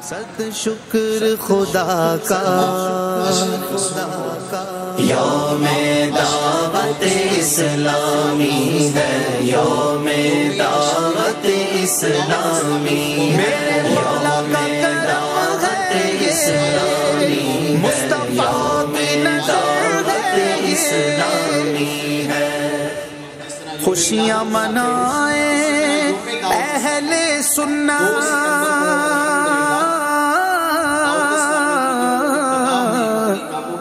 صد شکر خدا کا یوم دعوت اسلامی ہے، یوم دعوت اسلامی ہے، یوم دعوت اسلامی ہے، یوم دعوت اسلامی ہے۔ خوشیاں منائیں اہل سنت،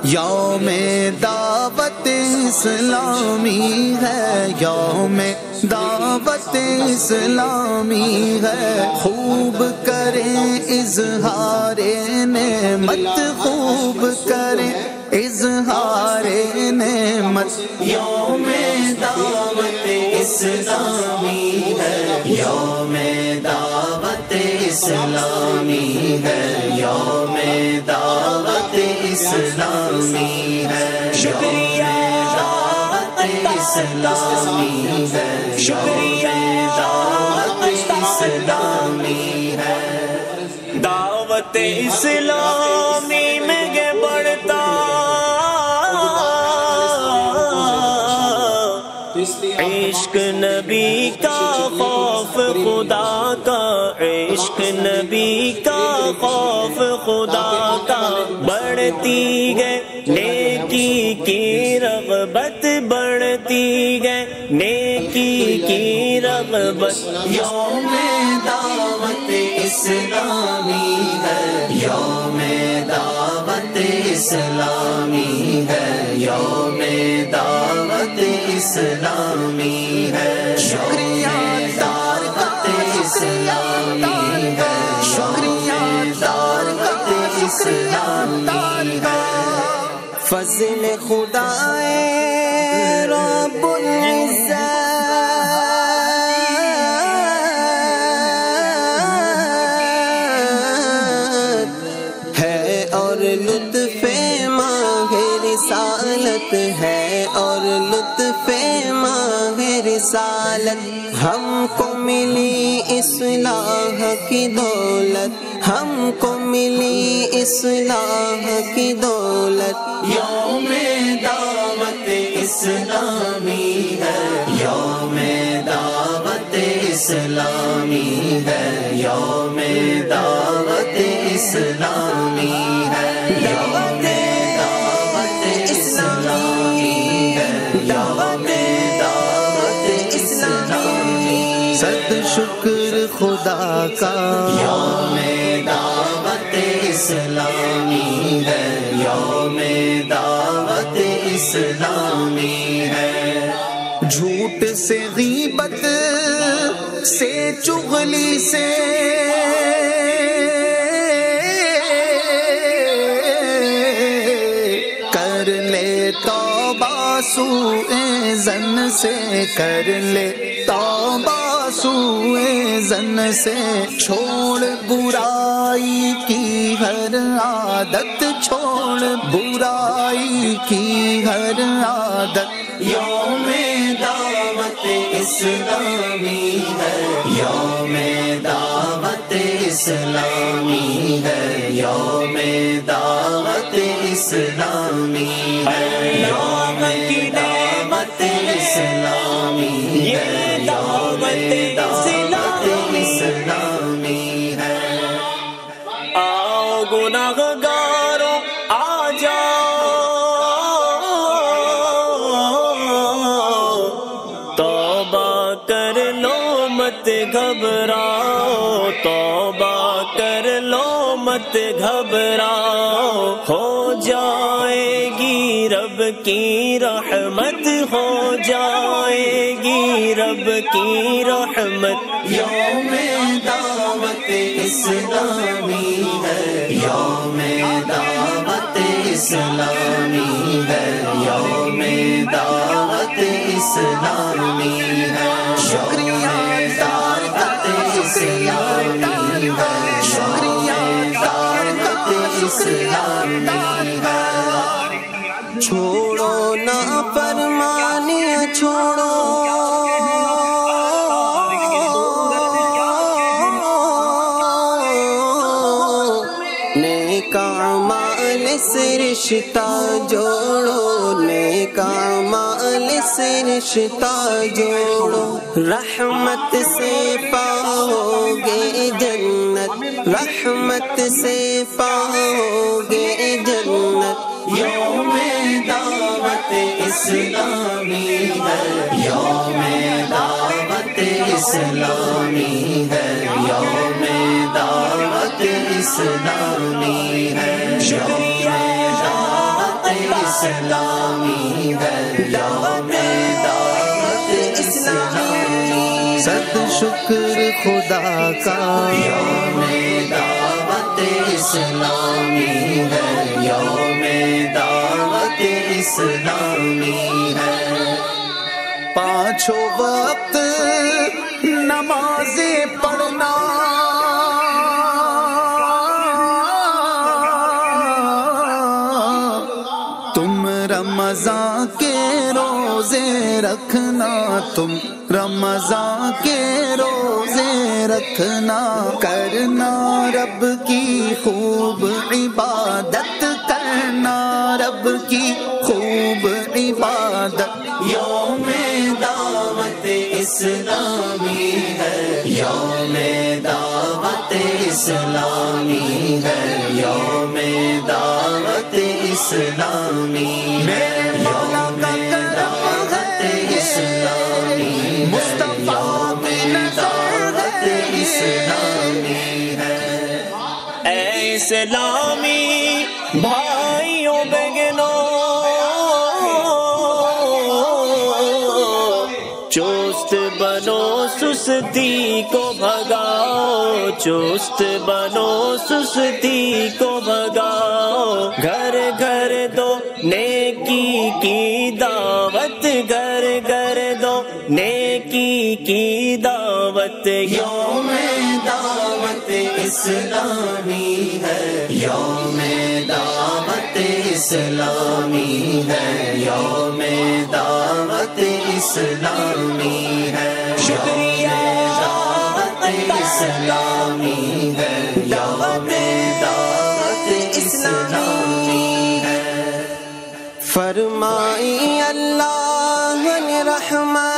یوم دعوت اسلامی ہے، یوم دعوت اسلامی ہے۔ خوب کریں اظہار نعمت، خوب کریں اظہار نعمت، یوم دعوت اسلامی ہے، یوم دعوت اسلامی ہے، یوم دعوت اسلامی ہے، شکریہ دعوت اسلامی ہے، شکریہ دعوت اسلامی ہے۔ دعوت اسلامی میں یہ بڑھتا عشق نبی کا، خوف خدا کا، عشق نبی کا، خوف خدا کا، بڑھتی گئے نیکی کی رغبت، بڑھتی گئے نیکی کی رغبت، یوم دعوت اسلامی ہے، یوم دعوت اسلامی ہے، یوم دعوت اسلامی ہے، شکریہ دعوت اسلامی ہے، شکریہ دعوت اسلامی ہے۔ فضل خدا رب العزت ہے اور لطف ماہ رسالت ہے، اور لطف ماہ رسالت، ہم کو ملی اصلاح کی دولت، ہم کو ملی اصلاح کی دولت، یوم دعوت اسلامی ہے، یوم دعوت اسلامی ہے، یوم دعوت اسلامی ہے، یوم دعوت اسلامی ہے، یوم دعوت اسلامی ہے۔ صد شکر خدا کا یوم دعوت اسلامی ہے، یوم دعوت اسلامی ہے۔ جھوٹ سے، غیبت سے، چغلی سے، کر لے توبہ سوء ظن سے، کر لے توبہ سوء ظن سے، چھوڑ برائی کی ہر عادت، چھوڑ برائی کی ہر عادت، یوم دعوت اسلامی ہے، یوم دعوت اسلامی ہے، یوم دعوت اسلامی ہے، یوم دعوت اسلامی ہے، یوم دعوت اسلامی ہے۔ آؤ گناہگاروں آ جاؤ، توبہ کر لو مت گھبراؤ، توبہ کر لو مت گھبراؤ، ہو جائے گی رب کی رحمت، ہو جائے گی رب کی رحمت، یوم دعوت اسلامی ہے، یوم دعوت اسلامی ہے، یوم دعوت اسلامی ہے، شکریہ دعوت اسلامی ہے، شکریہ دعوت اسلامی ہے۔ چھوڑو نافرمانیاں چھوڑو، نیک اعمال سے رشتہ جوڑو، نیک اعمال سے رشتہ جوڑو، رحمت سے پاؤ گے جنت، رحمت سے پاؤ گے جنت۔ یوم دعوت اسلامی ہے، یوم دعوت اسلامی ہے، یوم دعوت اسلامی ہے، یوم دعوت اسلامی ہے، یوم دعوت اسلامی۔ صد شکر خدا کا، یوم دعوت اسلامی ہے، یوم دعوت اسلامی ہے۔ پانچوں وقت نمازیں پڑھنا، تم رمضان کے روزے رکھنا، تم رمضان کے روزے رکھنا، کرنا رب کی خوب عبادت، کرنا رب کی خوب عبادت۔ یوم دعوت اسلامی ہے، یوم دعوت اسلامی ہے، یوم دعوت اسلامی ہے، یوم دعوت اسلامی ہے، یوم دعوت اسلامی ہے۔ اے اسلامی بھائیوں بہنوں، چست بنو سستی کو بھگاؤ، چست بنو سستی کو بھگاؤ، گھر گھر دو نیکی کی دعوت، گھر گھر دو نیکی کی دعوت۔ یوم دعوت اسلامی ہے، یوم دعوت اسلامی ہے، یوم دعوت اسلامی ہے، شکریہ دعوت اسلامی ہے، یوم دعوت اسلامی ہے۔ فرمائی اللہ نے رحمت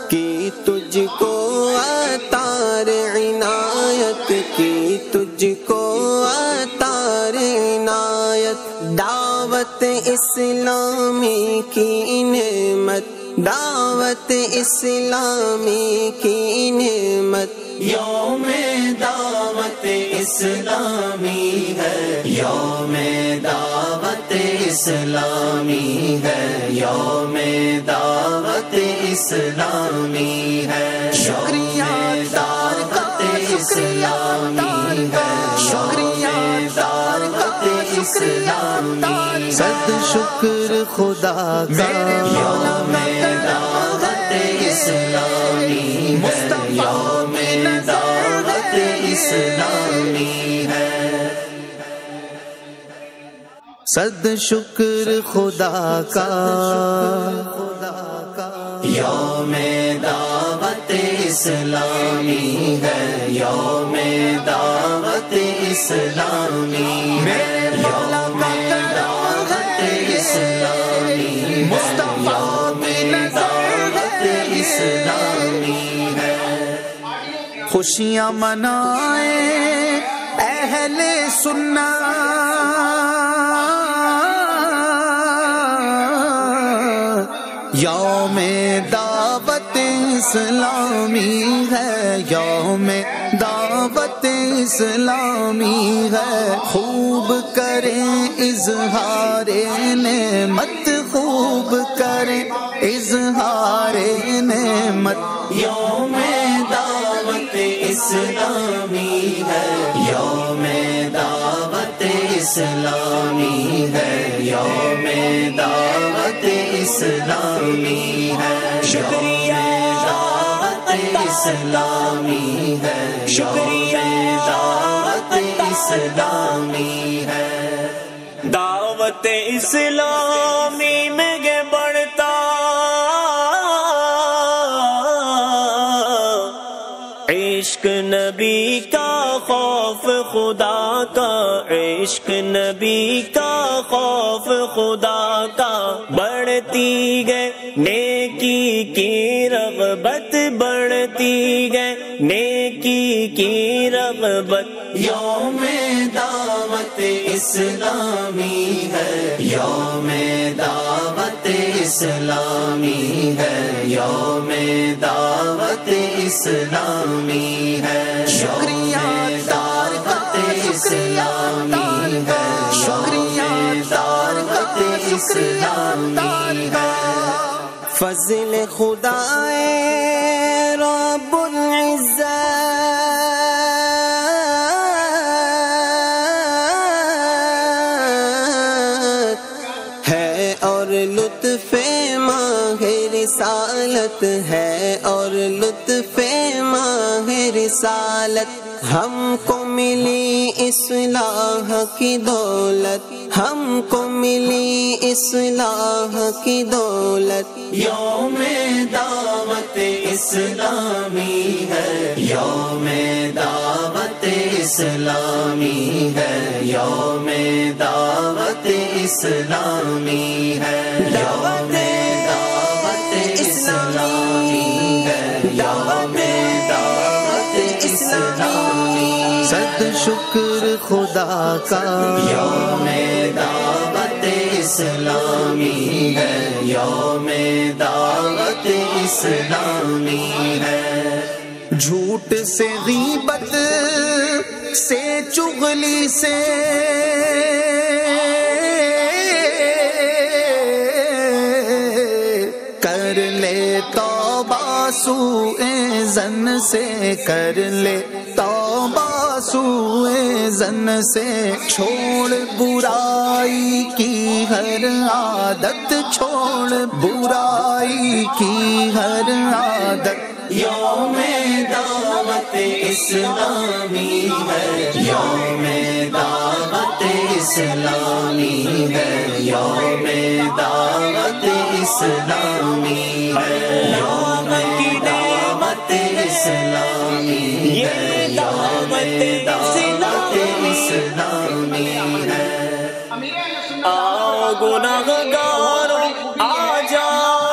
کی تجھ کو عطار عنایت کی، تجھ کو عطار عنایت، دعوت اسلامی کی نعمت، دعوت اسلامی کی نعمت۔ یوم دعوت اسلامی ہے، یوم دعوت اسلامی ہے، یوم دعوت اسلامی ہے، شکریہ دعوت اسلامی ہے، شکریہ دعوت اسلامی، صد شکر خدا کا، یوم دعوت اسلامی ہے، یوم دعوت اسلامی ہے۔ صد شکر خدا کا، یوم دعوت اسلامی ہے، یوم دعوت اسلامی ہے، یوم دعوت اسلامی ہے، یوم دعوت اسلامی ہے۔ خوشیاں منائیں اہل سنت، یوم دعوت اسلامی ہے، یوم دعوت اسلامی ہے، خوب کریں اظہار نعمت، خوب کریں اظہار نعمت۔ یوم دعوت اسلامی ہے، یوم دعوت اسلامی ہے، یوم دعوت اسلامی ہے، شکریہ دعوت اسلامی ہے، شکریہ دعوت اسلامی ہے۔ دعوت اسلامی میں بڑھتا عشق نبی کا خوف خدا کا، عشق نبی کا خوف خدا کا، بڑھتی گئے نیکی کی رغبت، بڑھتی گئے نیکی کی رغبت۔ یوم دعوت اسلامی ہے، یوم دعوت اسلامی ہے، یوم دعوت اسلامی ہے، شکریہ دعوت اسلامی ہے، شکریہ دعوت اسلامی ہے۔ فضل خدا رب العزت ہے اور لطف ماہ رسالت ہے، اور لطف ماہ رسالت، ہم کو ملی اصلاح کی دولت، ہم کو ملی اصلاح کی دولت۔ یوم دعوت اسلامی ہے، یوم دعوت اسلامی ہے، یوم دعوت اسلامی ہے، یوم دعوت اسلامی ہے، یوم دعوت اسلامی۔ صد شکر خدا کا، یوم دعوت اسلامی ہے، یوم دعوت اسلامی ہے۔ جھوٹ سے غیبت سے چغلی سے کر لے توبہ سوء ظن سے، کر لے توبہ سوء ظن سے، چھوڑ برائی کی ہر عادت، چھوڑ برائی کی ہر عادت۔ یوم دعوت اسلامی ہے، یوم دعوت اسلامی ہے، یوم دعوت اسلامی ہے، یوم دعوت اسلامی ہے، یوم دعوت اسلامی ہے۔ آؤ گناہگاروں آ جاؤ،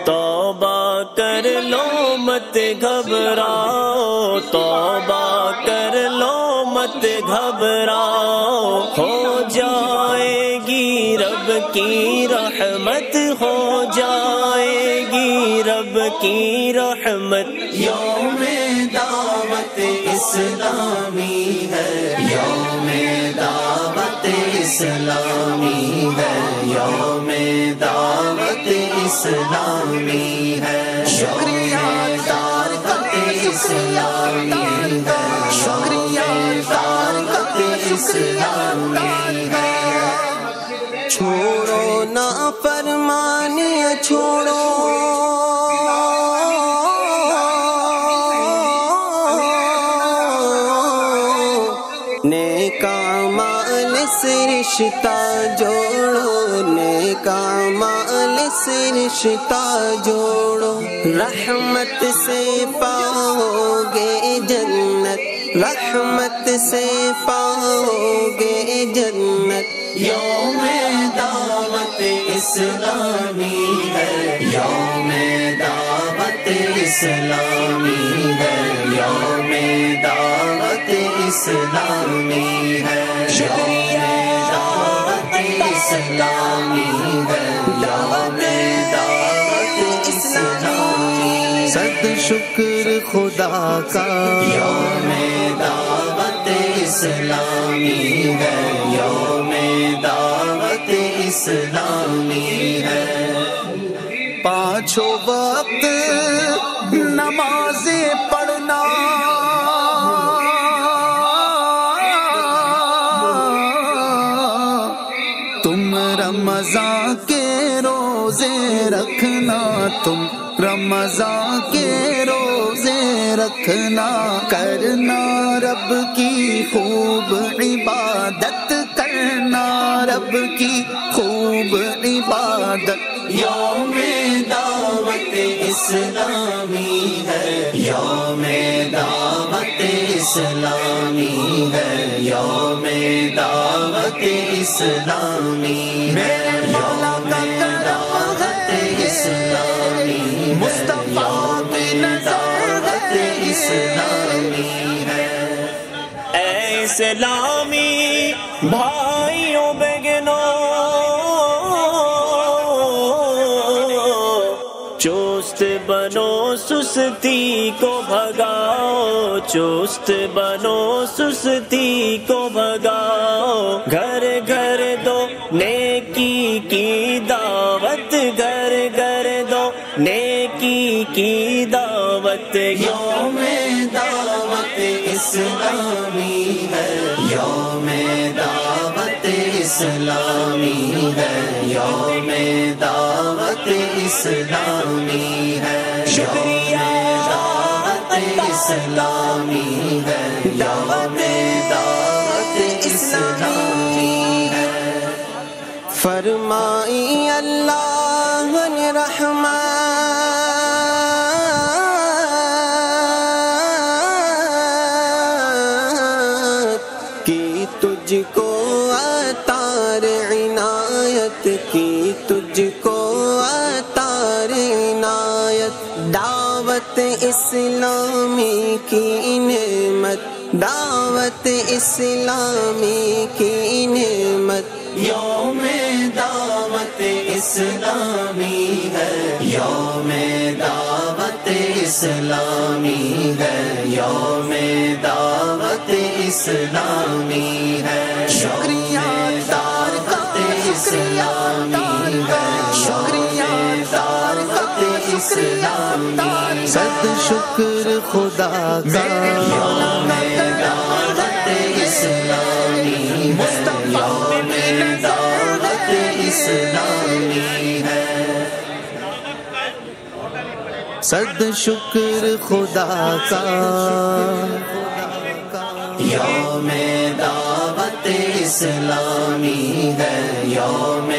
توبہ کر لو مت گھبراؤ، توبہ کر لو مت گھبراؤ، ہو جائے گی رب کی رحمت، ہو جائے گی رب کی رحمت۔ یوم دعوت اسلامی ہے، یوم دعوت اسلامی ہے، یوم دعوت اسلامی ہے، شکریہ دعوت اسلامی ہے، شکریہ دعوت اسلامی ہے۔ چھوڑو نافرمانیاں چھوڑو، نیک اعمال سے رشتہ جوڑو، نیک اعمال سے رشتہ جوڑو، رحمت سے پاؤ گے جنت، رحمت سے پاؤ گے جنت۔ یوم دعوت اسلامی ہے، یوم دعوت اسلامی ہے، یوم دعوت اسلامی ہے، یوم دعوت اسلامی ہے، یوم دعوت اسلامی۔ صد شکر خدا کا، یوم دعوت اسلامی ہے، یوم دعوت اسلامی ہے۔ پانچوں وقت نمازیں پڑھنا، تم رمضان کے روزے رکھنا، تم رمضان کے روزے رکھنا، کرنا رب کی خوب عبادت، کرنا رب کی خوب عبادت۔ یوم دعوت اسلامی ہے، یوم دعوت اسلامی ہے، یوم دعوت اسلامی ہے، یوم دعوت اسلامی ہے، یوم دعوت اسلامی ہے۔ اے اسلامی بھائیوں بہنوں، چست بنو سستی کو بھگاؤ، چست بنو سستی کو بھگاؤ، گھر گھر دو نیکی کی دعوت، گھر گھر دو نیکی کی دعوت۔ یوم دعوت اسلامی ہے، یوم دعوت اسلامی ہے، یوم دعوت اسلامی ہے، شکریہ دعوت اسلامی ہے، یوم دعوت اسلامی ہے۔ فرمائی اللہ نے رحمت کی تجھ کو عطار عنایت کی، تجھ کو عطار عنایت، دعوت اسلامی کی نعمت، دعوت اسلامی کی نعمت۔ یوم دعوت اسلامی ہے، یوم دعوت اسلامی ہے، یوم دعوت اسلامی ہے، شکریہ دعوت اسلامی ہے، شکریہ دعوت اسلامی ہے، صد شکر خدا کا، یوم دعوت اسلامی ہے، یوم دعوت اسلامی ہے۔ صد شکر خدا کا، یوم دعوت اسلامی ہے، یوم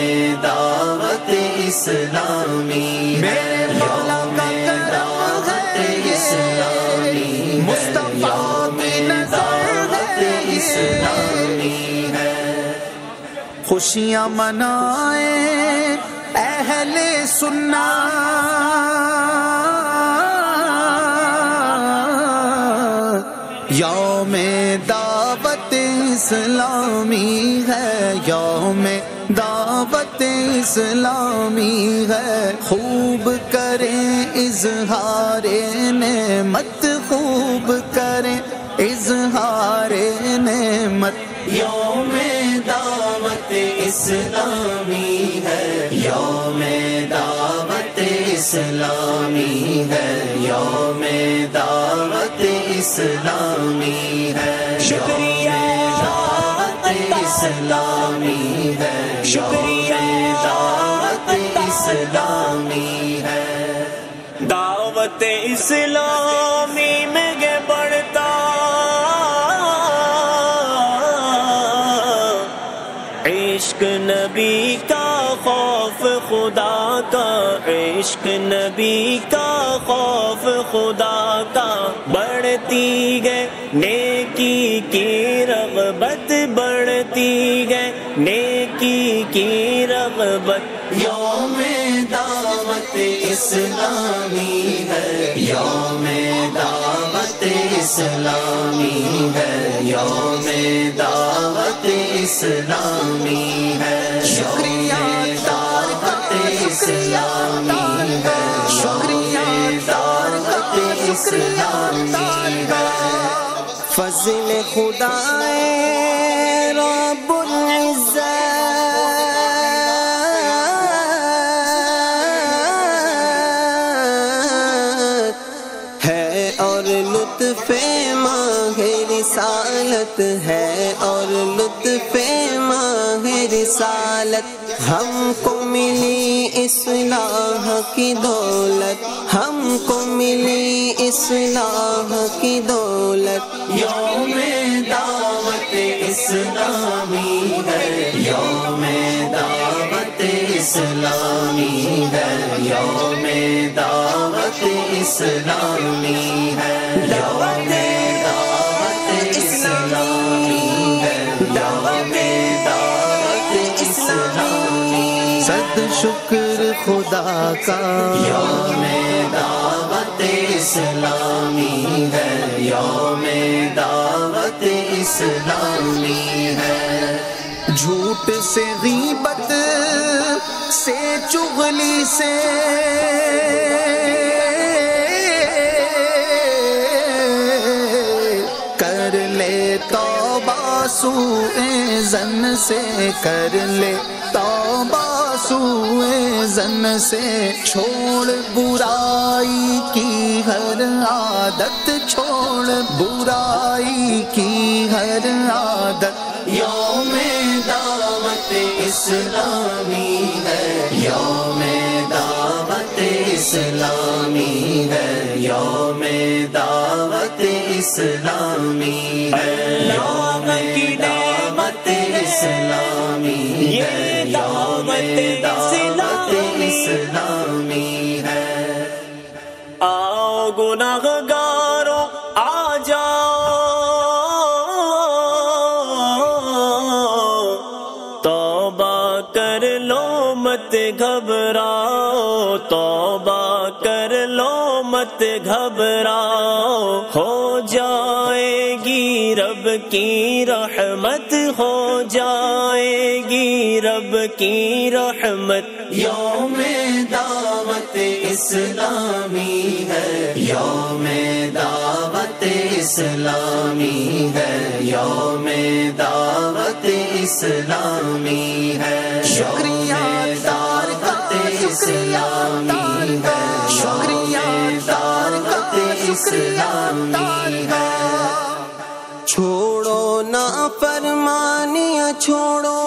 دعوت اسلامی ہے، یوم دعوت اسلامی ہے، یوم دعوت اسلامی ہے۔ خوشیاں منائیں اہل سنت، یوم دعوت اسلامی ہے، یوم دعوت اسلامی ہے، خوب کریں اظہار نعمت، خوب کریں اظہار نعمت۔ یوم دعوت اسلامی ہے، یوم دعوت اسلامی ہے، یوم دعوت اسلامی ہے، شکریہ دعوت اسلامی ہے، شکریہ دعوت اسلامی ہے۔ دعوت اسلامی میں گے بڑھتا عشق نبی کا، خوف خدا کا، عشق نبی کا، خوف خدا کا، بڑھتی گئے نیکی کی رغبت، بڑھتی گئے نیکی کی رغبت۔ یوم دعوت اسلامی ہے، یوم دعوت اسلامی ہے، یوم دعوت اسلامی ہے، شکریہ دعوت اسلامی ہے، شکریہ دعوت اسلامی ہے۔ فضل خدا رب العزت ہے، اور لطف ماہ رسالت ہے، اور لطف ماہ رسالت، ہم کو ملی اصلاح کی دولت، ہم کو ملی اصلاح کی دولت۔ یوم دعوت اسلامی ہے، یوم دعوت اسلامی ہے، یوم دعوت اسلامی ہے، یوم دعوت اسلامی ہے، یوم دعوت اسلامی، صد شکر خدا کا یوم دعوت اسلامی ہے، یوم دعوت اسلامی ہے، جھوٹ سے غیبت سے چغلی سے کر لے توبہ سوء ظن سے، کر لے توبہ سوء ظن سے، چھوڑ برائی کی ہر عادت، چھوڑ برائی کی ہر عادت، یوم دعوت اسلامی ہے، یوم دعوت اسلامی ہے، یوم دعوت اسلامی ہے، یوم دعوت اسلامی ہے، یوم دعوت اسلامی ہے، آؤ گناہگاروں آ جاؤ، توبہ کر لو مت گھبراؤ، توبہ کر لو مت گھبراؤ، ہو جائے گی رب کی رحمت، ہو جائے گی رب کی رحمت، یوم دعوت اسلامی ہے، یوم دعوت اسلامی ہے، یوم دعوت اسلامی ہے، شکریہ تار کا، شکریہ تار کا، شکریہ تار کا، شکریہ تار کا، چھوڑو نافرمانیاں چھوڑو